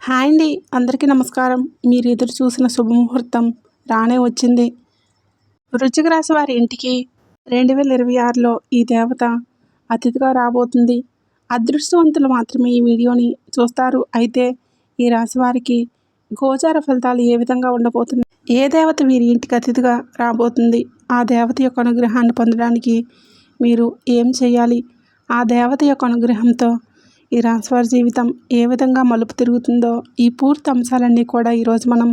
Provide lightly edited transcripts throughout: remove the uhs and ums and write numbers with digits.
Hi అండి, అందరికీ నమస్కారం. మీరు ఎదురు చూసిన శుభముహూర్తం రానే వచ్చింది. వృశ్చిక రాశి వారి ఇంటికి 2026లో ఈ దేవత అతిథిగా రాబోతుంది. అదృష్టవంతులు మాత్రమే ఈ వీడియోని చూస్తారు. అయితే ఈ రాశి వారికి గోచార ఫలితాలు ఏ విధంగా ఉండబోతున్నాయి, ఏ దేవత వీరి ఇంటికి అతిథిగా రాబోతుంది, ఆ దేవత యొక్క అనుగ్రహాన్ని పొందడానికి మీరు ఏం చేయాలి, ఆ దేవత యొక్క అనుగ్రహంతో ఈ రాశివారి జీవితం ఏ విధంగా మలుపు తిరుగుతుందో ఈ పూర్తి అంశాలన్నీ కూడా ఈరోజు మనం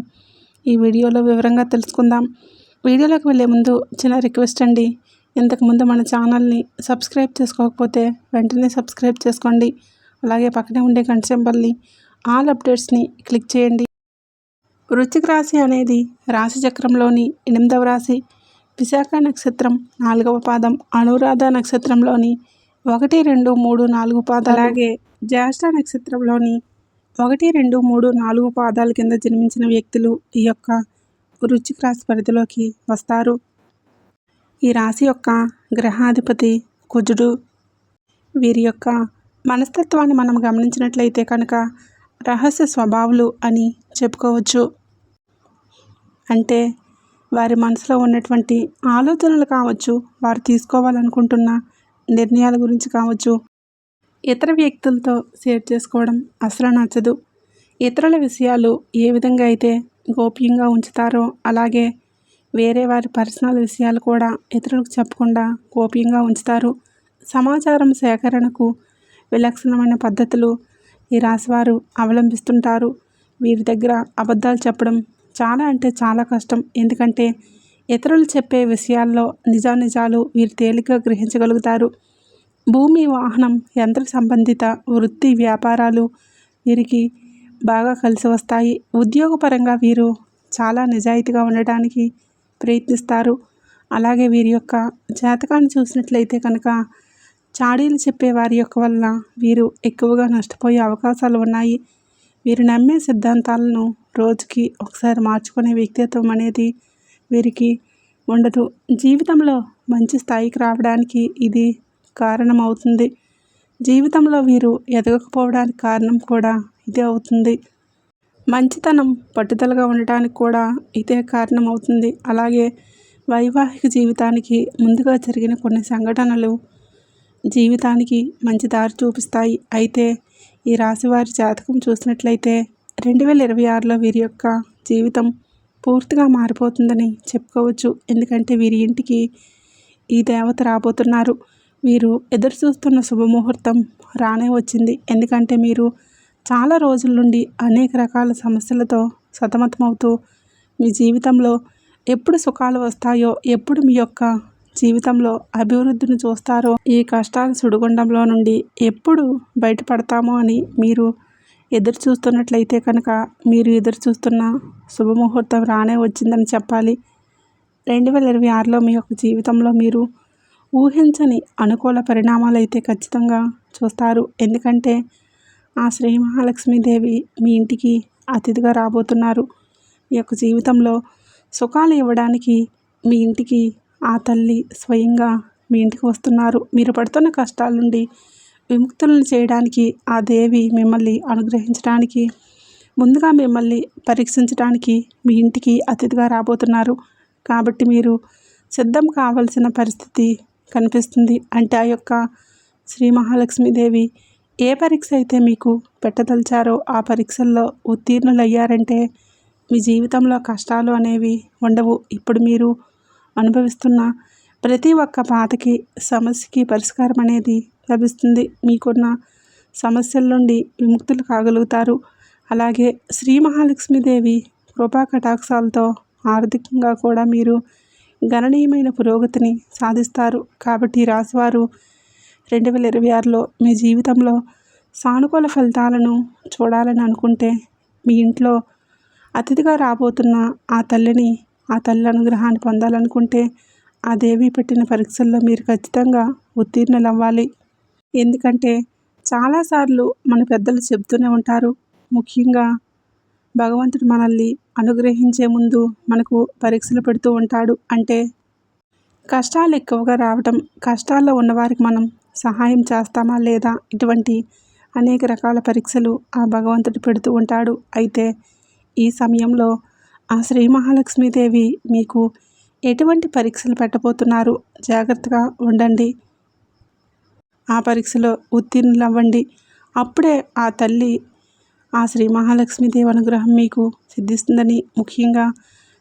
ఈ వీడియోలో వివరంగా తెలుసుకుందాం. వీడియోలోకి వెళ్ళే ముందు చిన్న రిక్వెస్ట్ అండి, ఇంతకుముందు మన ఛానల్ని సబ్స్క్రైబ్ చేసుకోకపోతే వెంటనే సబ్స్క్రైబ్ చేసుకోండి. అలాగే పక్కనే ఉండే గంట సింబల్ని ఆల్ అప్డేట్స్ని క్లిక్ చేయండి. వృశ్చిక రాశి అనేది రాశి చక్రంలోని 8వ రాశి. విశాఖ నక్షత్రం 4వ పాదం, అనురాధ నక్షత్రంలోని 1, 2, 3, 4 పాదాలు, అలాగే జ్యేష్ఠ నక్షత్రంలోని 1, 2, 3, 4 పాదాల కింద జన్మించిన వ్యక్తులు ఈ యొక్క వృశ్చిక రాశి పరిధిలోకి వస్తారు. ఈ రాశి యొక్క గ్రహాధిపతి కుజుడు. వీరి యొక్క మనస్తత్వాన్ని మనం గమనించినట్లయితే కనుక రహస్య స్వభావులు అని చెప్పుకోవచ్చు. అంటే వారి మనసులో ఉన్నటువంటి ఆలోచనలు కావచ్చు, వారు తీసుకోవాలనుకుంటున్న నిర్ణయాల గురించి కావచ్చు, ఇతర వ్యక్తులతో షేర్ చేసుకోవడం అసలు నచ్చదు. ఇతరుల విషయాలు ఏ విధంగా అయితే గోప్యంగా ఉంచుతారో అలాగే వేరే వారి పర్సనల్ విషయాలు కూడా ఇతరులకు చెప్పకుండా గోప్యంగా ఉంచుతారు. సమాచారం సేకరణకు విలక్షణమైన పద్ధతులు ఈ రాశివారు అవలంబిస్తుంటారు. వీరి దగ్గర అబద్ధాలు చెప్పడం చాలా అంటే చాలా కష్టం. ఎందుకంటే ఇతరులు చెప్పే విషయాల్లో నిజానిజాలు వీరు తేలిగ్గా గ్రహించగలుగుతారు. భూమి, వాహనం, యంత్ర సంబంధిత వృత్తి వ్యాపారాలు వీరికి బాగా కలిసి వస్తాయి. ఉద్యోగపరంగా వీరు చాలా నిజాయితీగా ఉండడానికి ప్రయత్నిస్తారు. అలాగే వీరి యొక్క జాతకాన్ని చూసినట్లయితే కనుక చాడీలు చెప్పే వారి యొక్క వల్ల వీరు ఎక్కువగా నష్టపోయే అవకాశాలు ఉన్నాయి. వీరు నమ్మే సిద్ధాంతాలను రోజుకి ఒకసారి మార్చుకునే వ్యక్తిత్వం అనేది వీరికి ఉండదు. జీవితంలో మంచి స్థాయికి రావడానికి ఇది కారణమవుతుంది. జీవితంలో వీరు ఎదగకపోవడానికి కారణం కూడా ఇదే అవుతుంది. మంచితనం, పట్టుదలగా ఉండటానికి కూడా ఇదే కారణమవుతుంది. అలాగే వైవాహిక జీవితానికి ముందుగా జరిగిన కొన్ని సంఘటనలు జీవితానికి మంచి దారి చూపిస్తాయి. అయితే ఈ రాశివారి జాతకం చూసినట్లయితే 2026లో వీరి యొక్క జీవితం పూర్తిగా మారిపోతుందని చెప్పుకోవచ్చు. ఎందుకంటే వీరి ఇంటికి ఈ దేవత రాబోతున్నారు. వీరు ఎదురు చూస్తున్న శుభముహూర్తం రానే వచ్చింది. ఎందుకంటే మీరు చాలా రోజుల నుండి అనేక రకాల సమస్యలతో సతమతమవుతూ మీ జీవితంలో ఎప్పుడు సుఖాలు వస్తాయో, ఎప్పుడు మీ యొక్క జీవితంలో అభివృద్ధిని చూస్తారో, ఈ కష్టాల సుడిగుండంలో నుండి ఎప్పుడు బయటపడతామో అని మీరు ఎదురు చూస్తున్నట్లయితే కనుక మీరు ఎదురు చూస్తున్న శుభముహూర్తం రానే వచ్చిందని చెప్పాలి. 2026లో మీ యొక్క జీవితంలో మీరు ఊహించని అనుకూల పరిణామాలు అయితే ఖచ్చితంగా చూస్తారు. ఎందుకంటే ఆ శ్రీ మహాలక్ష్మీదేవి మీ ఇంటికి అతిథిగా రాబోతున్నారు. మీ యొక్క జీవితంలో సుఖాలు ఇవ్వడానికి మీ ఇంటికి ఆ తల్లి స్వయంగా మీ ఇంటికి వస్తున్నారు. మీరు పడుతున్న కష్టాల నుండి విముక్తులను చేయడానికి ఆ దేవి మిమ్మల్ని అనుగ్రహించడానికి, ముందుగా మిమ్మల్ని పరీక్షించడానికి మీ ఇంటికి అతిథిగా రాబోతున్నారు. కాబట్టి మీరు సిద్ధం కావాల్సిన పరిస్థితి కనిపిస్తుంది. అంటే ఆ యొక్క శ్రీ మహాలక్ష్మీదేవి ఏ పరీక్ష అయితే మీకు పెట్టదలిచారో ఆ పరీక్షల్లో ఉత్తీర్ణులయ్యారంటే మీ జీవితంలో కష్టాలు అనేవి ఉండవు. ఇప్పుడు మీరు అనుభవిస్తున్న ప్రతి ఒక్క బాధకి, సమస్యకి పరిష్కారం అనేది లభిస్తుంది. మీకున్న సమస్యల నుండి విముక్తులు కాగలుగుతారు. అలాగే శ్రీ మహాలక్ష్మీదేవి కృపా కటాక్షాలతో ఆర్థికంగా కూడా మీరు గణనీయమైన పురోగతిని సాధిస్తారు. కాబట్టి రాశివారు 2026లో మీ జీవితంలో సానుకూల ఫలితాలను చూడాలని అనుకుంటే మీ ఇంట్లో అతిథిగా రాబోతున్న ఆ తల్లి అనుగ్రహాన్ని పొందాలనుకుంటే ఆ దేవి పెట్టిన పరీక్షల్లో మీరు ఖచ్చితంగా ఉత్తీర్ణులు అవ్వాలి. ఎందుకంటే చాలాసార్లు మన పెద్దలు చెబుతూనే ఉంటారు, ముఖ్యంగా భగవంతుడు మనల్ని అనుగ్రహించే ముందు మనకు పరీక్షలు పెడుతూ ఉంటాడు. అంటే కష్టాలు ఎక్కువగా రావటం, కష్టాల్లో ఉన్నవారికి మనం సహాయం చేస్తామా లేదా, ఇటువంటి అనేక రకాల పరీక్షలు ఆ భగవంతుడు పెడుతూ ఉంటాడు. అయితే ఈ సమయంలో ఆ శ్రీ మహాలక్ష్మీదేవి మీకు ఎటువంటి పరీక్షలు పెట్టబోతున్నారు, జాగ్రత్తగా ఉండండి. ఆ పరీక్షలో ఉత్తీర్ణులవ్వండి. అప్పుడే ఆ తల్లి ఆ శ్రీ మహాలక్ష్మీదేవి అనుగ్రహం మీకు సిద్ధిస్తుందని, ముఖ్యంగా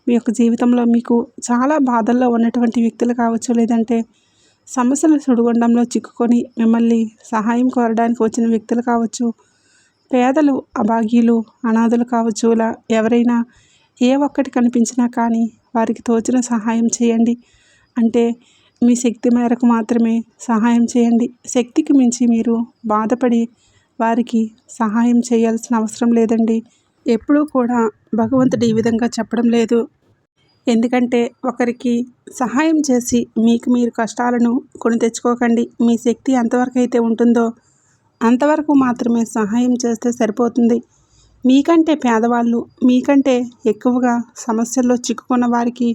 మీ యొక్క జీవితంలో మీకు చాలా బాధల్లో ఉన్నటువంటి వ్యక్తులు కావచ్చు, లేదంటే సమస్యల సుడిగుండంలో చిక్కుకొని మిమ్మల్ని సహాయం కోరడానికి వచ్చిన వ్యక్తులు కావచ్చు, పేదలు, అభాగ్యులు, అనాథులు కావచ్చు, ఇలా ఎవరైనా ఏ ఒక్కటి కనిపించినా కానీ వారికి తోచిన సహాయం చేయండి. అంటే మీ శక్తి మేరకు మాత్రమే సహాయం చేయండి. శక్తికి మించి మీరు బాధపడి వారికి సహాయం చేయాల్సిన అవసరం లేదండి. ఎప్పుడూ కూడా భగవంతుడు ఈ విధంగా చెప్పడం లేదు. ఎందుకంటే ఒకరికి సహాయం చేసి మీకు మీరు కష్టాలను కొని తెచ్చుకోకండి. మీ శక్తి ఎంతవరకు అయితే ఉంటుందో అంతవరకు మాత్రమే సహాయం చేస్తే సరిపోతుంది. మీకంటే పేదవాళ్ళు, మీకంటే ఎక్కువగా సమస్యల్లో చిక్కుకున్న వారికి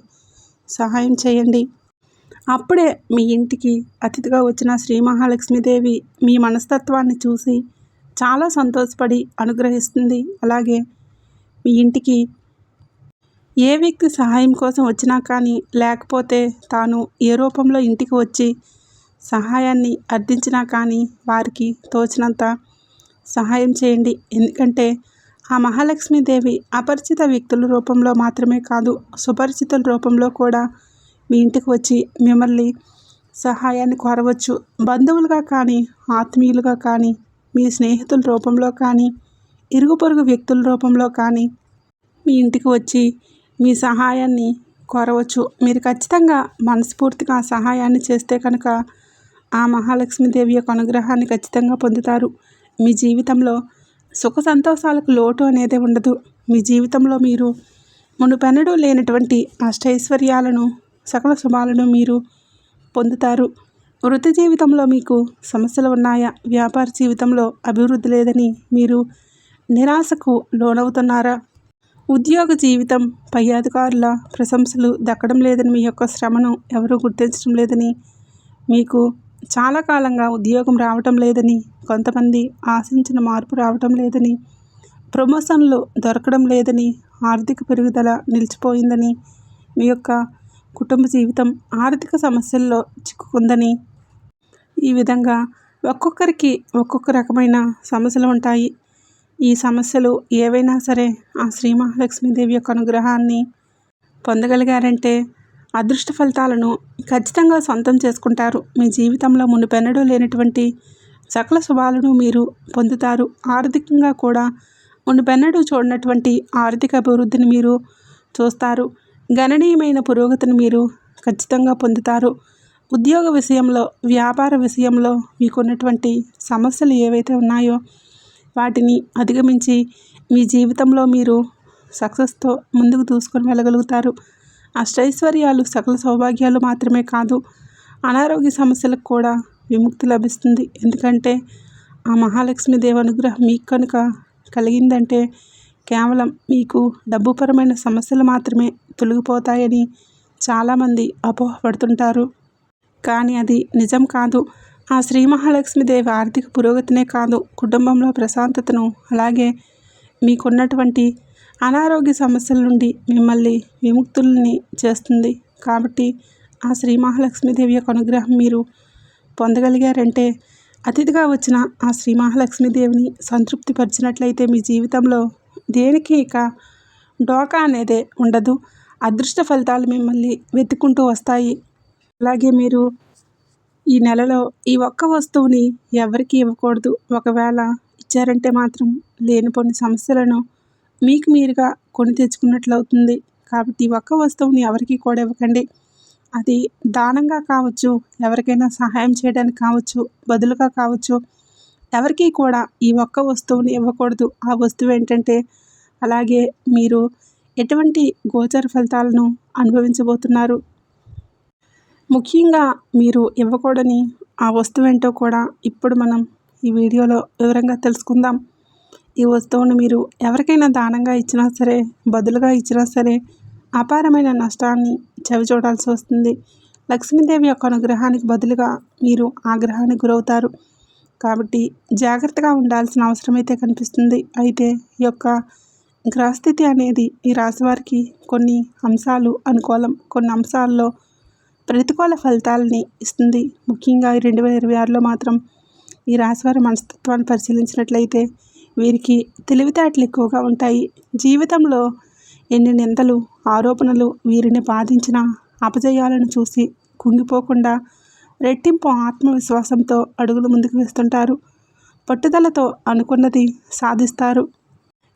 సహాయం చేయండి. అప్పుడే మీ ఇంటికి అతిథిగా వచ్చిన శ్రీ మహాలక్ష్మీదేవి మీ మనస్తత్వాన్ని చూసి చాలా సంతోషపడి అనుగ్రహిస్తుంది. అలాగే మీ ఇంటికి ఏ వ్యక్తి సహాయం కోసం వచ్చినా కానీ, లేకపోతే తాను ఏ రూపంలో ఇంటికి వచ్చి సహాయాన్ని అర్థించినా కానీ వారికి తోచినంత సహాయం చేయండి. ఎందుకంటే ఆ మహాలక్ష్మీదేవి అపరిచిత వ్యక్తుల రూపంలో మాత్రమే కాదు, సుపరిచితుల రూపంలో కూడా మీ ఇంటికి వచ్చి మిమ్మల్ని సహాయాన్ని కోరవచ్చు. బంధువులుగా కానీ, ఆత్మీయులుగా కానీ, మీ స్నేహితుల రూపంలో కానీ, ఇరుగు పొరుగు వ్యక్తుల రూపంలో కానీ మీ ఇంటికి వచ్చి మీ సహాయాన్ని కోరవచ్చు. మీరు ఖచ్చితంగా మనస్ఫూర్తిగా సహాయాన్ని చేస్తే కనుక ఆ మహాలక్ష్మీదేవి యొక్క అనుగ్రహాన్ని ఖచ్చితంగా పొందుతారు. మీ జీవితంలో సుఖ సంతోషాలకు లోటు అనేది ఉండదు. మీ జీవితంలో మీరు మునుపెన్నడూ లేనటువంటి అష్టైశ్వర్యాలను, సకల శుభాలను మీరు పొందుతారు. వృత్తి జీవితంలో మీకు సమస్యలు ఉన్నాయా? వ్యాపార జీవితంలో అభివృద్ధి లేదని మీరు నిరాశకు లోనవుతున్నారా? ఉద్యోగ జీవితం, పై అధికారుల ప్రశంసలు దక్కడం లేదని, మీ యొక్క శ్రమను ఎవరూ గుర్తించడం లేదని, మీకు చాలా కాలంగా ఉద్యోగం రావటం లేదని, కొంతమంది ఆశించిన మార్పు రావటం లేదని, ప్రమోషన్లు దొరకడం లేదని, ఆర్థిక పెరుగుదల నిలిచిపోయిందని, మీ యొక్క కుటుంబ జీవితం ఆర్థిక సమస్యల్లో చిక్కుకుందని, ఈ విధంగా ఒక్కొక్కరికి ఒక్కొక్క రకమైన సమస్యలు ఉంటాయి. ఈ సమస్యలు ఏవైనా సరే ఆ శ్రీ మహాలక్ష్మీదేవి యొక్క అనుగ్రహాన్ని పొందగలిగారంటే అదృష్ట ఫలితాలను ఖచ్చితంగా సొంతం చేసుకుంటారు. మీ జీవితంలో మునుపెన్నడూ లేనటువంటి సకల శుభాలను మీరు పొందుతారు. ఆర్థికంగా కూడా మునుపెన్నడూ చూడనటువంటి ఆర్థిక అభివృద్ధిని మీరు చూస్తారు. గణనీయమైన పురోగతిని మీరు ఖచ్చితంగా పొందుతారు. ఉద్యోగ విషయంలో, వ్యాపార విషయంలో మీకున్నటువంటి సమస్యలు ఏవైతే ఉన్నాయో వాటిని అధిగమించి మీ జీవితంలో మీరు సక్సెస్తో ముందుకు దూసుకొని వెళ్ళగలుగుతారు. అష్టైశ్వర్యాలు, సకల సౌభాగ్యాలు మాత్రమే కాదు, అనారోగ్య సమస్యలకు కూడా విముక్తి లభిస్తుంది. ఎందుకంటే ఆ మహాలక్ష్మీదేవి అనుగ్రహం మీకు కనుక కలిగిందంటే కేవలం మీకు డబ్బుపరమైన సమస్యలు మాత్రమే తొలగిపోతాయని చాలామంది అపోహపడుతుంటారు. కానీ అది నిజం కాదు. ఆ శ్రీ మహాలక్ష్మీదేవి ఆర్థిక పురోగతినే కాదు, కుటుంబంలో ప్రశాంతతను, అలాగే మీకున్నటువంటి అనారోగ్య సమస్యల నుండి మిమ్మల్ని విముక్తుల్ని చేస్తుంది. కాబట్టి ఆ శ్రీ మహాలక్ష్మీదేవి యొక్క అనుగ్రహం మీరు పొందగలిగారంటే, అతిథిగా వచ్చిన ఆ శ్రీ మహాలక్ష్మీదేవిని సంతృప్తిపరిచినట్లయితే మీ జీవితంలో దేనికి ఇక డోకా అనేదే ఉండదు. అదృష్ట ఫలితాలు మిమ్మల్ని వెతుక్కుంటూ వస్తాయి. అలాగే మీరు ఈ నెలలో ఈ ఒక్క వస్తువుని ఎవరికి ఇవ్వకూడదు. ఒకవేళ ఇచ్చారంటే మాత్రం లేనిపోని సమస్యలను మీకు మీరుగా కొని తెచ్చుకున్నట్లు అవుతుంది. కాబట్టి ఈ ఒక్క వస్తువుని ఎవరికి కూడా ఇవ్వకండి. అది దానంగా కావచ్చు, ఎవరికైనా సహాయం చేయడానికి కావచ్చు, బదులుగా కావచ్చు, ఎవరికి కూడా ఈ ఒక్క వస్తువుని ఇవ్వకూడదు. ఆ వస్తువు ఏంటంటే, అలాగే మీరు ఎటువంటి గోచర ఫలితాలను అనుభవించబోతున్నారు, ముఖ్యంగా మీరు ఇవ్వకూడని ఆ వస్తువు ఏంటో కూడా ఇప్పుడు మనం ఈ వీడియోలో వివరంగా తెలుసుకుందాం. ఈ వస్తువును మీరు ఎవరికైనా దానంగా ఇచ్చినా సరే, బదులుగా ఇచ్చినా సరే అపారమైన నష్టాన్ని చవిచూడాల్సి వస్తుంది. లక్ష్మీదేవి యొక్క అనుగ్రహానికి బదులుగా మీరు ఆగ్రహానికి గురవుతారు. కాబట్టి జాగ్రత్తగా ఉండాల్సిన అవసరం అయితే కనిపిస్తుంది. అయితే ఈ యొక్క గ్రహస్థితి అనేది ఈ రాశి వారికి కొన్ని అంశాలు అనుకూలం, కొన్ని అంశాల్లో ప్రతికూల ఫలితాలని ఇస్తుంది. ముఖ్యంగా ఈ 2026లో మాత్రం ఈ రాశివారి మనస్తత్వాన్ని పరిశీలించినట్లయితే వీరికి తెలివితేటలు ఎక్కువగా ఉంటాయి. జీవితంలో ఎన్ని నిందలు, ఆరోపణలు వీరిని బాధించిన అపజయాలను చూసి కుంగిపోకుండా రెట్టింపు ఆత్మవిశ్వాసంతో అడుగులు ముందుకు వేస్తుంటారు. పట్టుదలతో అనుకున్నది సాధిస్తారు.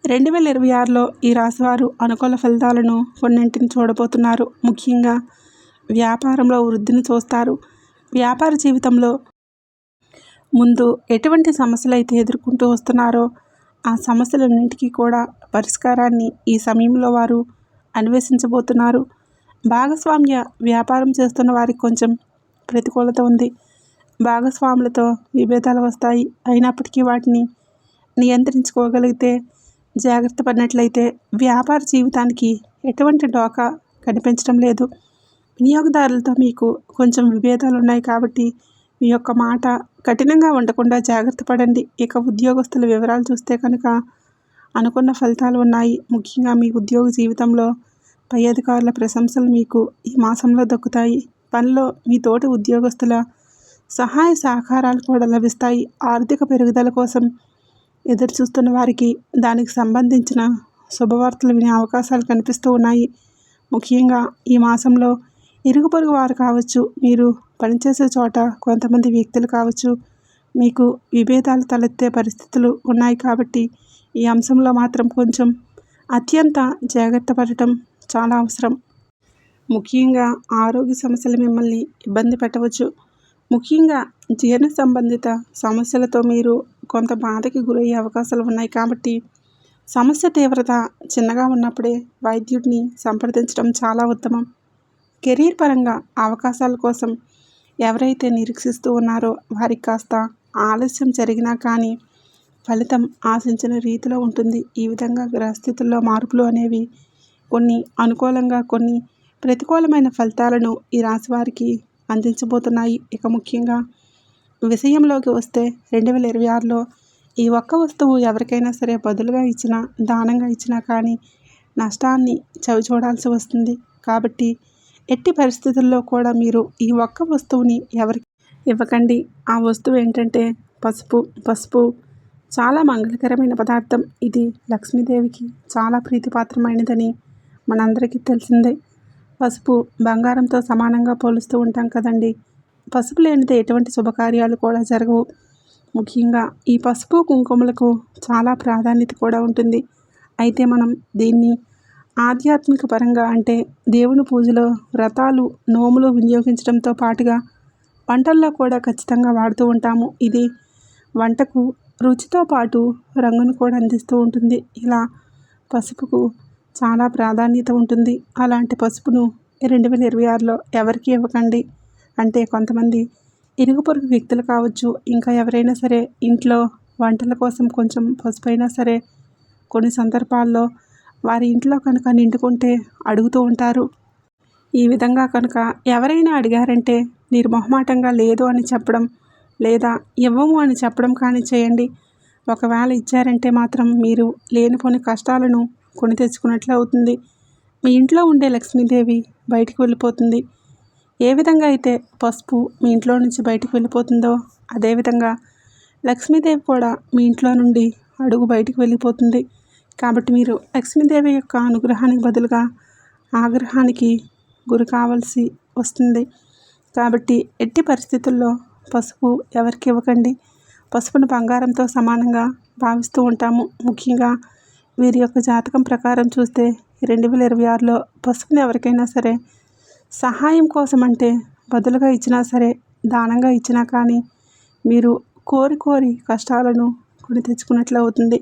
2026లో ఈ రాశివారు అనుకూల ఫలితాలను కొన్నింటిని చూడబోతున్నారు. ముఖ్యంగా వ్యాపారంలో వృద్ధిని చూస్తారు. వ్యాపార జీవితంలో ముందు ఎటువంటి సమస్యలు అయితే ఎదుర్కొంటూ వస్తున్నారో ఆ సమస్యలన్నింటికీ కూడా పరిష్కారాన్ని ఈ సమయంలో వారు అన్వేషించబోతున్నారు. భాగస్వామ్య వ్యాపారం చేస్తున్న వారికి కొంచెం ప్రతికూలత ఉంది. భాగస్వాములతో విభేదాలు వస్తాయి. అయినప్పటికీ వాటిని నియంత్రించుకోగలిగితే, జాగ్రత్త పడినట్లయితే వ్యాపార జీవితానికి ఎటువంటి ఢోకా కనిపించడం లేదు. వినియోగదారులతో మీకు కొంచెం విభేదాలు ఉన్నాయి కాబట్టి మీ యొక్క మాట కఠినంగా ఉండకుండా జాగ్రత్త పడండి. ఇక ఉద్యోగస్తుల వివరాలు చూస్తే కనుక అనుకున్న ఫలితాలు ఉన్నాయి. ముఖ్యంగా మీ ఉద్యోగ జీవితంలో పై అధికారుల ప్రశంసలు మీకు ఈ మాసంలో దక్కుతాయి. పనిలో మీ తోటి ఉద్యోగస్తుల సహాయ సహకారాలు కూడా లభిస్తాయి. ఆర్థిక పెరుగుదల కోసం ఎదురు చూస్తున్న వారికి దానికి సంబంధించిన శుభవార్తలు వినే అవకాశాలు కనిపిస్తూ ఉన్నాయి. ముఖ్యంగా ఈ మాసంలో ఇరుగు పొరుగు వారు కావచ్చు, మీరు పనిచేసే చోట కొంతమంది వ్యక్తులు కావచ్చు, మీకు విభేదాలు తలెత్తే పరిస్థితులు ఉన్నాయి. కాబట్టి ఈ అంశంలో మాత్రం కొంచెం అత్యంత జాగ్రత్త పడటం చాలా అవసరం. ముఖ్యంగా ఆరోగ్య సమస్యలు మిమ్మల్ని ఇబ్బంది పెట్టవచ్చు. ముఖ్యంగా జీర్ణ సంబంధిత సమస్యలతో మీరు కొంత బాధకి గురయ్యే అవకాశాలు ఉన్నాయి. కాబట్టి సమస్య తీవ్రత చిన్నగా ఉన్నప్పుడే వైద్యుడిని సంప్రదించడం చాలా ఉత్తమం. కెరీర్ పరంగా అవకాశాల కోసం ఎవరైతే నిరీక్షిస్తూ ఉన్నారో వారికి కాస్త ఆలస్యం జరిగినా కానీ ఫలితం ఆశించిన రీతిలో ఉంటుంది. ఈ విధంగా గ్రహస్థితుల్లో మార్పులు అనేవి కొన్ని అనుకూలంగా, కొన్ని ప్రతికూలమైన ఫలితాలను ఈ రాశి వారికి అందించబోతున్నాయి. ఇక ముఖ్యంగా విషయంలోకి వస్తే 2026లో ఈ ఒక్క వస్తువు ఎవరికైనా సరే బదులుగా ఇచ్చినా, దానంగా ఇచ్చినా కానీ నష్టాన్ని చవిచూడాల్సి వస్తుంది. కాబట్టి ఎట్టి పరిస్థితుల్లో కూడా మీరు ఈ ఒక్క వస్తువుని ఎవరికి ఇవ్వకండి. ఆ వస్తువు ఏంటంటే పసుపు. పసుపు చాలా మంగళకరమైన పదార్థం. ఇది లక్ష్మీదేవికి చాలా ప్రీతిపాత్రమైనదని మనందరికీ తెలిసిందే. పసుపు బంగారంతో సమానంగా పోలుస్తూ ఉంటాం కదండి. పసుపు లేనిదే ఎటువంటి శుభకార్యాలు కూడా జరగవు. ముఖ్యంగా ఈ పసుపు కుంకుమలకు చాలా ప్రాధాన్యత కూడా ఉంటుంది. అయితే మనం దీన్ని ఆధ్యాత్మిక పరంగా అంటే దేవుని పూజలో, వ్రతాలు, నోములు వినియోగించడంతో పాటుగా వంటల్లో కూడా ఖచ్చితంగా వాడుతూ ఉంటాము. ఇది వంటకు రుచితో పాటు రంగును కూడా అందిస్తూ ఉంటుంది. ఇలా పసుపుకు చాలా ప్రాధాన్యత ఉంటుంది. అలాంటి పసుపును 2026లో ఎవరికి ఇవ్వకండి. అంటే కొంతమంది ఇరుగు పొరుగు వ్యక్తులు కావచ్చు, ఇంకా ఎవరైనా సరే ఇంట్లో వంటల కోసం కొంచెం పసుపు అయినా సరే కొన్ని సందర్భాల్లో వారి ఇంట్లో కనుక నిండుకుంటే అడుగుతూ ఉంటారు. ఈ విధంగా కనుక ఎవరైనా అడిగారంటే నిర్మొహమాటంగా లేదు అని చెప్పడం, లేదా ఇవ్వము అని చెప్పడం కానీ చేయండి. ఒకవేళ ఇచ్చారంటే మాత్రం మీరు లేనిపోని కష్టాలను కొని తెచ్చుకున్నట్లు అవుతుంది. మీ ఇంట్లో ఉండే లక్ష్మీదేవి బయటికి వెళ్ళిపోతుంది. ఏ విధంగా అయితే పసుపు మీ ఇంట్లో నుంచి బయటికి వెళ్ళిపోతుందో అదేవిధంగా లక్ష్మీదేవి కూడా మీ ఇంట్లో నుండి అడుగు బయటికి వెళ్ళిపోతుంది. కాబట్టి మీరు లక్ష్మీదేవి యొక్క అనుగ్రహానికి బదులుగా ఆగ్రహానికి గురి కావాల్సి వస్తుంది. కాబట్టి ఎట్టి పరిస్థితుల్లో పసుపు ఎవరికి ఇవ్వకండి. పసుపును బంగారంతో సమానంగా భావిస్తూ ఉంటాము. ముఖ్యంగా వీరి యొక్క జాతకం ప్రకారం చూస్తే 2026లో పసుపుని ఎవరికైనా సరే సహాయం కోసం అంటే బదులుగా ఇచ్చినా సరే, దానంగా ఇచ్చినా కానీ మీరు కోరి కోరి కష్టాలను కొని తెచ్చుకున్నట్లు అవుతుంది.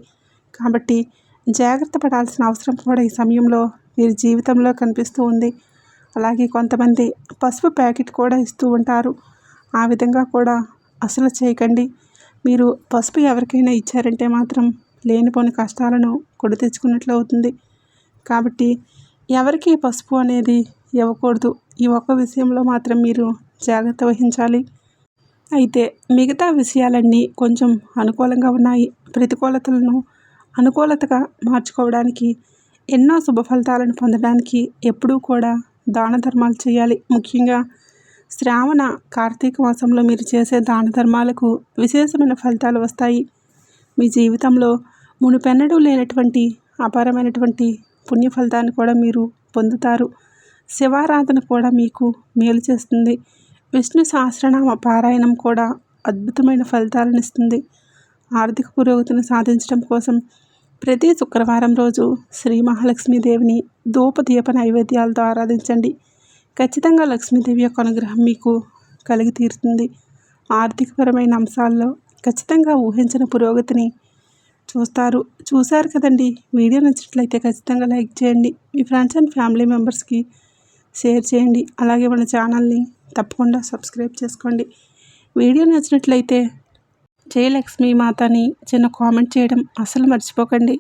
కాబట్టి జాగ్రత్త పడాల్సిన అవసరం కూడా ఈ సమయంలో వీరి జీవితంలో కనిపిస్తూ ఉంది. అలాగే కొంతమంది పసుపు ప్యాకెట్ కూడా ఇస్తూ ఉంటారు. ఆ విధంగా కూడా అసలు చేయకండి. మీరు పసుపు ఎవరికైనా ఇచ్చారంటే మాత్రం లేనిపోని కష్టాలను కొని తెచ్చుకున్నట్లు అవుతుంది. కాబట్టి ఎవరికి పసుపు అనేది ఇవ్వకూడదు. ఈ ఒక్క విషయంలో మాత్రం మీరు జాగ్రత్త వహించాలి. అయితే మిగతా విషయాలన్నీ కొంచెం అనుకూలంగా ఉన్నాయి. ప్రతికూలతలను అనుకూలతగా మార్చుకోవడానికి, ఎన్నో శుభ ఫలితాలను పొందడానికి ఎప్పుడూ కూడా దాన ధర్మాలు చేయాలి. ముఖ్యంగా శ్రావణ, కార్తీక మాసంలో మీరు చేసే దాన ధర్మాలకు విశేషమైన ఫలితాలు వస్తాయి. మీ జీవితంలో మునుపెన్నడూ లేనటువంటి అపారమైనటువంటి పుణ్య ఫలితాన్ని కూడా మీరు పొందుతారు. శివారాధన కూడా మీకు మేలు చేస్తుంది. విష్ణు సహస్రనామ పారాయణం కూడా అద్భుతమైన ఫలితాలను ఇస్తుంది. ఆర్థిక పురోగతిని సాధించడం కోసం ప్రతి శుక్రవారం రోజు శ్రీ మహాలక్ష్మీదేవిని ధూపదీప నైవేద్యాలతో ఆరాధించండి. ఖచ్చితంగా లక్ష్మీదేవి యొక్క అనుగ్రహం మీకు కలిగి తీరుతుంది. ఆర్థికపరమైన అంశాల్లో ఖచ్చితంగా ఊహించిన పురోగతిని చూశారు కదండి. వీడియో నచ్చినట్లయితే ఖచ్చితంగా లైక్ చేయండి. మీ ఫ్రెండ్స్ అండ్ ఫ్యామిలీ మెంబర్స్కి షేర్ చేయండి. అలాగే మన ఛానల్ని తప్పకుండా సబ్స్క్రైబ్ చేసుకోండి. వీడియో నచ్చినట్లయితే జై లక్ష్మీ మాతని చిన్న కామెంట్ చేయడం అస్సలు మర్చిపోకండి.